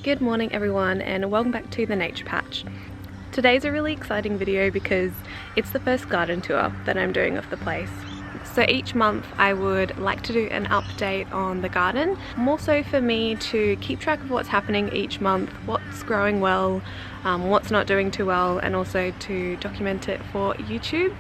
Good morning everyone, and welcome back to the Nature Patch. Today's a really exciting video because it's the first garden tour that I'm doing of the place. So each month I would like to do an update on the garden, more so for me to keep track of what's happening each month, what's growing well, what's not doing too well, and also to document it for YouTube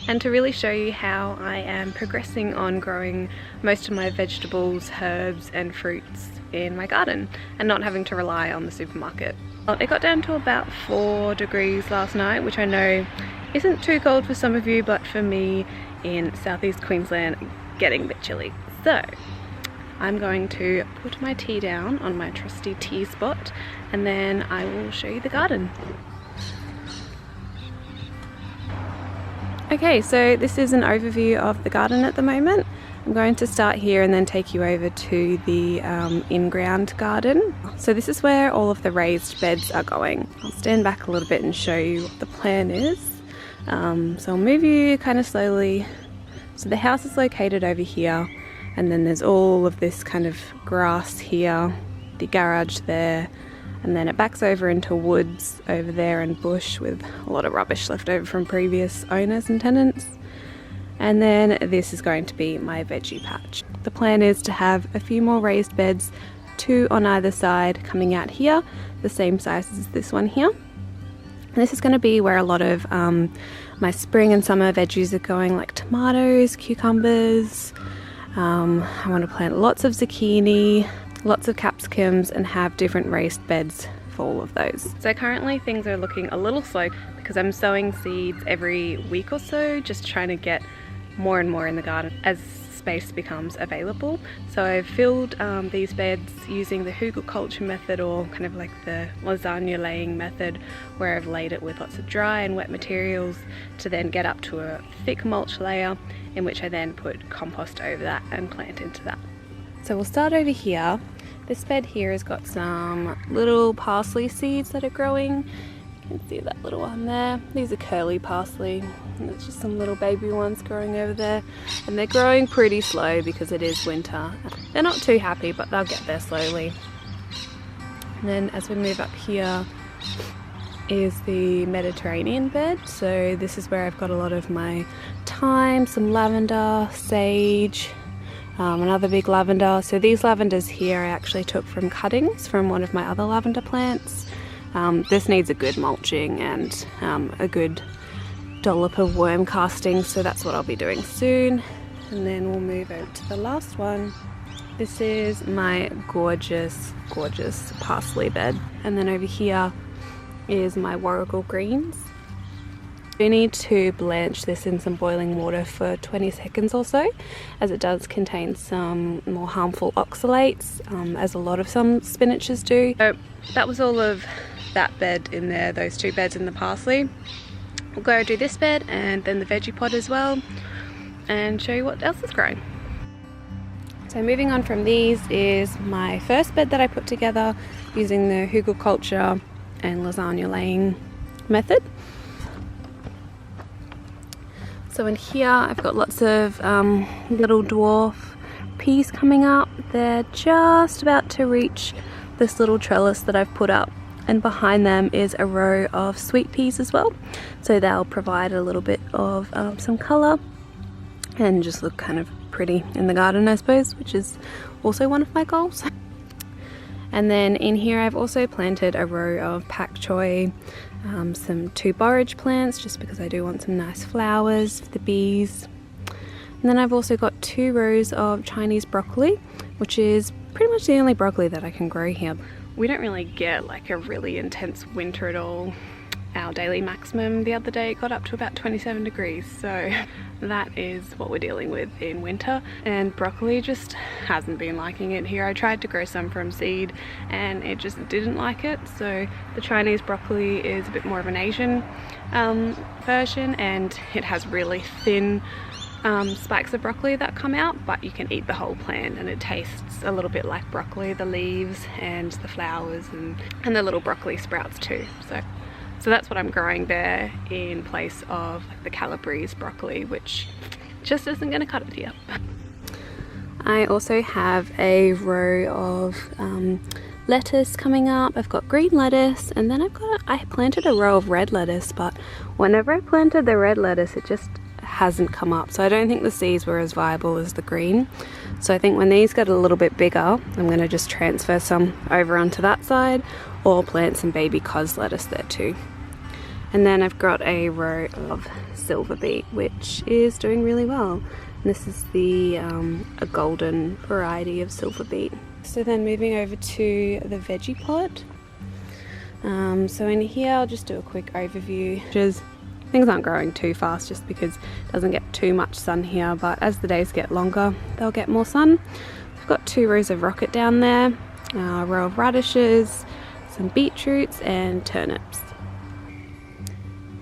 and to really show you how I am progressing on growing most of my vegetables, herbs and fruits in my garden and not having to rely on the supermarket. Well, it got down to about 4 degrees last night, which I know isn't too cold for some of you, but for me in southeast Queensland, getting a bit chilly. So I'm going to put my tea down on my trusty tea spot and then I will show you the garden. Okay, so this is an overview of the garden at the moment. I'm going to start here and then take you over to the in-ground garden. So this is where all of the raised beds are going. I'll stand back a little bit and show you what the plan is. So I'll move you kind of slowly. So the house is located over here, and then there's all of this kind of grass here, the garage there, and then it backs over into woods over there and bush with a lot of rubbish left over from previous owners and tenants. And then this is going to be my veggie patch. The plan is to have a few more raised beds, 2 on either side coming out here, the same size as this one here. And this is going to be where a lot of my spring and summer veggies are going, like tomatoes, cucumbers. I want to plant lots of zucchini, lots of capsicums, and have different raised beds for all of those. So currently things are looking a little slow because I'm sowing seeds every week or so, just trying to get more and more in the garden as space becomes available. So I've filled these beds using the hugelkultur method, or kind of like the lasagna laying method, where I've laid it with lots of dry and wet materials to then get up to a thick mulch layer, in which I then put compost over that and plant into that. So we'll start over here. This bed here has got some little parsley seeds that are growing. You can see that little one there. These are curly parsley, and there's just some little baby ones growing over there, and they're growing pretty slow because it is winter. They're not too happy, but they'll get there slowly. And then as we move up here is the Mediterranean bed. So this is where I've got a lot of my thyme, some lavender, sage, another big lavender. So these lavenders here I actually took from cuttings from one of my other lavender plants. This needs a good mulching and a good dollop of worm casting, so that's what I'll be doing soon. And then we'll move over to the last one. This is my gorgeous parsley bed, and then over here is my warrigal greens. You need to blanch this in some boiling water for 20 seconds or so, as it does contain some more harmful oxalates, as a lot of some spinaches do. So that was all of that bed in there, those 2 beds in the parsley. We'll go do this bed and then the veggie pot as well, and show you what else is growing. So moving on from these is my first bed that I put together using the hugelkultur and lasagna laying method. So in here I've got lots of little dwarf peas coming up. They're just about to reach this little trellis that I've put up, and behind them is a row of sweet peas as well. So they'll provide a little bit of some colour and just look kind of pretty in the garden, I suppose, which is also one of my goals. And then in here I've also planted a row of pak choi, some 2 borage plants, just because I do want some nice flowers for the bees. And then I've also got 2 rows of Chinese broccoli, which is pretty much the only broccoli that I can grow here. We don't really get like a really intense winter at all. Our daily maximum the other day got up to about 27 degrees, so that is what we're dealing with in winter. And broccoli just hasn't been liking it here. I tried to grow some from seed and it just didn't like it. So the Chinese broccoli is a bit more of an Asian version, and it has really thin spikes of broccoli that come out, but you can eat the whole plant and it tastes a little bit like broccoli, the leaves and the flowers and the little broccoli sprouts too. So that's what I'm growing there in place of like the Calabrese broccoli, which just isn't going to cut it here. I also have a row of lettuce coming up. I've got green lettuce, and then I planted a row of red lettuce, but whenever I planted the red lettuce, it just hasn't come up. So I don't think the seeds were as viable as the green. So I think when these get a little bit bigger, I'm going to just transfer some over onto that side, or plant some baby cos lettuce there too. And then I've got a row of silver beet, which is doing really well. And this is the a golden variety of silver beet. So then moving over to the veggie pot. So in here I'll just do a quick overview. Things aren't growing too fast just because it doesn't get too much sun here, but as the days get longer they'll get more sun. I've got 2 rows of rocket down there, a row of radishes, some beetroots and turnips.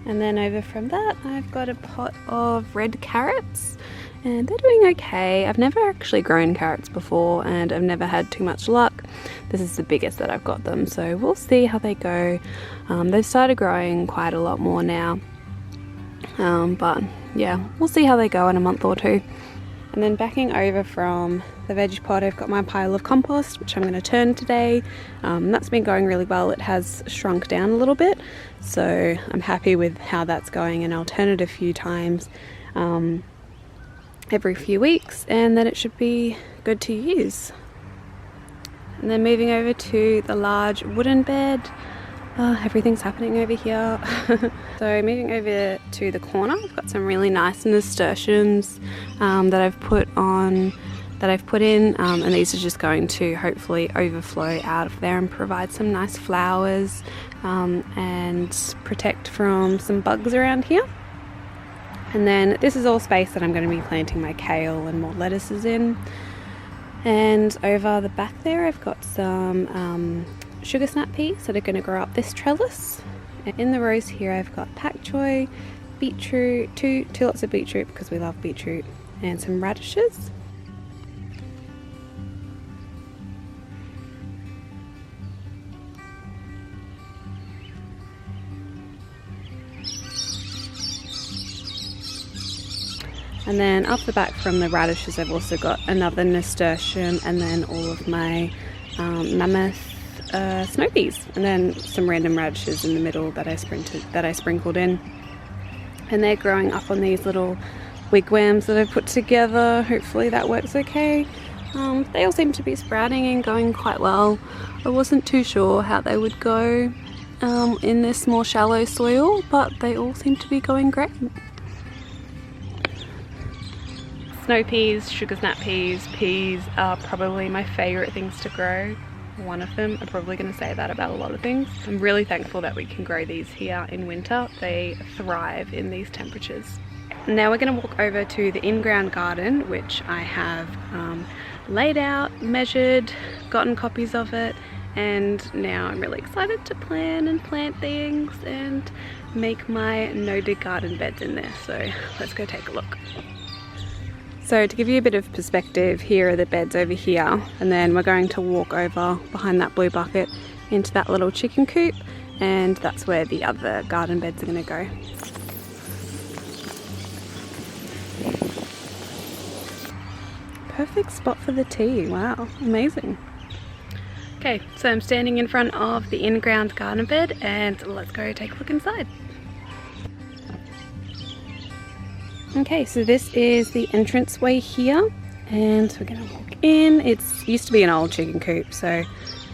And then over from that I've got a pot of red carrots, and they're doing okay. I've never actually grown carrots before and I've never had too much luck. This is the biggest that I've got them, so we'll see how they go. They've started growing quite a lot more now, but yeah, we'll see how they go in a month or two. And then backing over from the veggie pot, I've got my pile of compost, which I'm going to turn today. That's been going really well. It has shrunk down a little bit, so I'm happy with how that's going, and I'll turn it a few times every few weeks, and then it should be good to use. And then moving over to the large wooden bed. Everything's happening over here. So moving over to the corner, I've got some really nice nasturtiums that I've put in, and these are just going to hopefully overflow out of there and provide some nice flowers and protect from some bugs around here. And then this is all space that I'm going to be planting my kale and more lettuces in. And over the back there I've got some sugar snap peas that are going to grow up this trellis. And in the rows here I've got pak choy, beetroot, two lots of beetroot because we love beetroot, and some radishes. And then up the back from the radishes I've also got another nasturtium, and then all of my mammoth snow peas, and then some random radishes in the middle that I sprinkled in. And they're growing up on these little wigwams that I've put together. Hopefully that works okay. They all seem to be sprouting and going quite well. I wasn't too sure how they would go in this more shallow soil, but they all seem to be going great. Snow peas, sugar snap peas are probably my favourite things to grow. One of them. I'm probably going to say that about a lot of things. I'm really thankful that we can grow these here in winter. They thrive in these temperatures. Now we're going to walk over to the in-ground garden, which I have laid out, measured, gotten copies of it, and now I'm really excited to plan and plant things and make my no-dig garden beds in there. So let's go take a look. So to give you a bit of perspective, here are the beds over here, and then we're going to walk over behind that blue bucket into that little chicken coop, and that's where the other garden beds are going to go. Perfect spot for the tea. Wow, amazing. Okay, so I'm standing in front of the in-ground garden bed, and let's go take a look inside. Okay, so this is the entranceway here, and we're going to walk in. It used to be an old chicken coop, so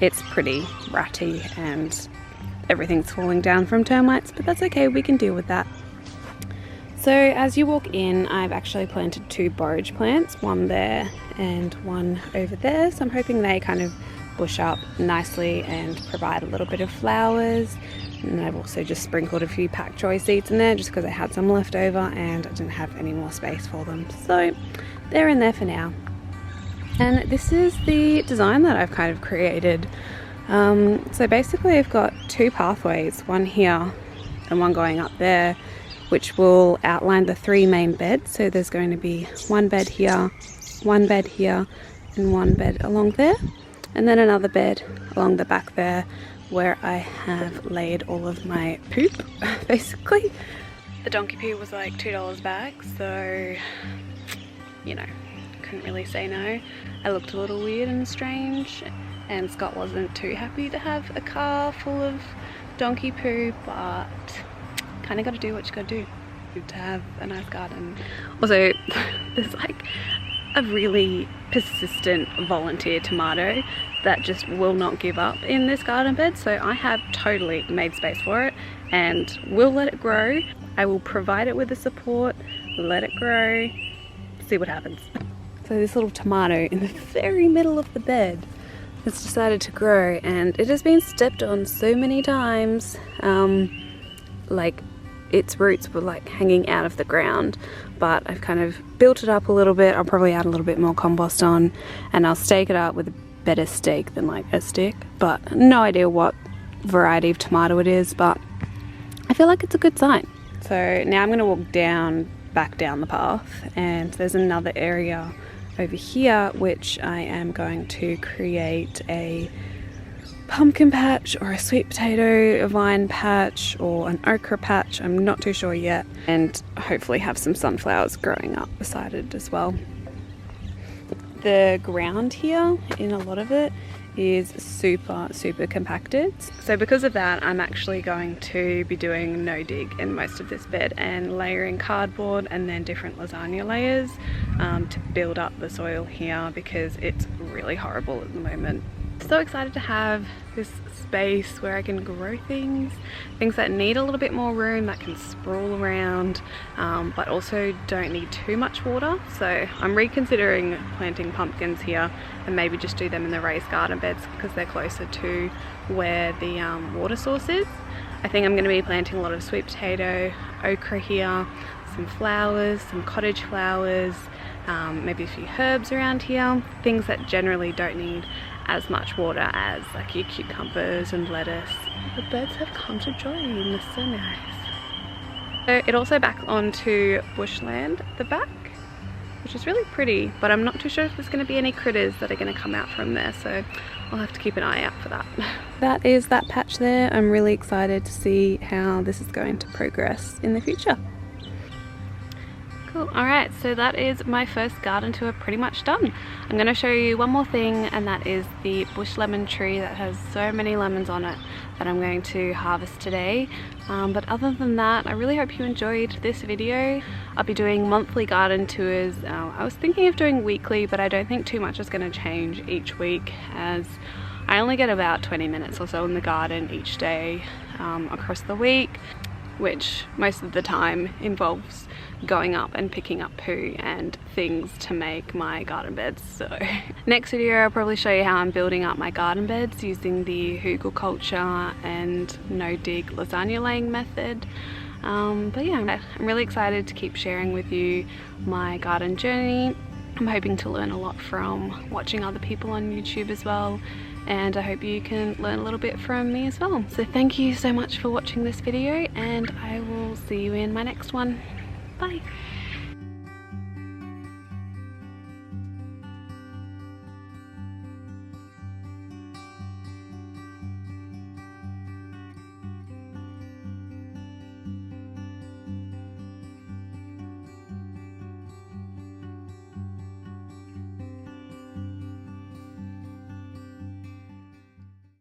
it's pretty ratty and everything's falling down from termites, but that's okay, we can deal with that. So as you walk in, I've actually planted 2 borage plants, one there and one over there, so I'm hoping they kind of bush up nicely and provide a little bit of flowers. And I've also just sprinkled a few pak choy seeds in there just because I had some left over and I didn't have any more space for them. So they're in there for now. And this is the design that I've kind of created. So basically I've got 2 pathways, one here and one going up there, which will outline the 3 main beds. So there's going to be one bed here, one bed here, and one bed along there. And then another bed along the back there, where I have laid all of my poop, basically. The donkey poo was like $2 a bag, so, you know, couldn't really say no. I looked a little weird and strange and Scott wasn't too happy to have a car full of donkey poo, but kind of got to do what you got to do to have a nice garden. Also, there's like a really persistent volunteer tomato that just will not give up in this garden bed, so I have totally made space for it and will let it grow. I will provide it with the support, let it grow, see what happens. So this little tomato in the very middle of the bed has decided to grow, and it has been stepped on so many times. Like its roots were like hanging out of the ground, but I've kind of built it up a little bit. I'll probably add a little bit more compost on, and I'll stake it up with a better stake than like a stick, but no idea what variety of tomato it is, but I feel like it's a good sign. So now I'm going to walk back down the path, and there's another area over here which I am going to create a pumpkin patch or a sweet potato, a vine patch or an okra patch. I'm not too sure yet, and hopefully have some sunflowers growing up beside it as well. The ground here, in a lot of it, is super compacted. So because of that, I'm actually going to be doing no dig in most of this bed and layering cardboard and then different lasagna layers to build up the soil here, because it's really horrible at the moment. So excited to have this space where I can grow things that need a little bit more room, that can sprawl around, but also don't need too much water. So I'm reconsidering planting pumpkins here and maybe just do them in the raised garden beds because they're closer to where the water source is. I think I'm going to be planting a lot of sweet potato, okra here, some flowers, some cottage flowers, maybe a few herbs around here, things that generally don't need as much water as like your cucumbers and lettuce. The birds have come to join, it's so nice. So it also backs onto bushland at the back, which is really pretty, but I'm not too sure if there's going to be any critters that are going to come out from there, so I'll have to keep an eye out for that. That is that patch there. I'm really excited to see how this is going to progress in the future. Cool. Alright, so that is my first garden tour pretty much done. I'm going to show you one more thing, and that is the bush lemon tree that has so many lemons on it that I'm going to harvest today. But other than that, I really hope you enjoyed this video. I'll be doing monthly garden tours. I was thinking of doing weekly, but I don't think too much is going to change each week, as I only get about 20 minutes or so in the garden each day across the week, which most of the time involves going up and picking up poo and things to make my garden beds. So next video I'll probably show you how I'm building up my garden beds using the hugelkultur and no dig lasagna laying method. But yeah, I'm really excited to keep sharing with you my garden journey. I'm hoping to learn a lot from watching other people on YouTube as well, and I hope you can learn a little bit from me as well. So thank you so much for watching this video, and I will see you in my next one. Bye.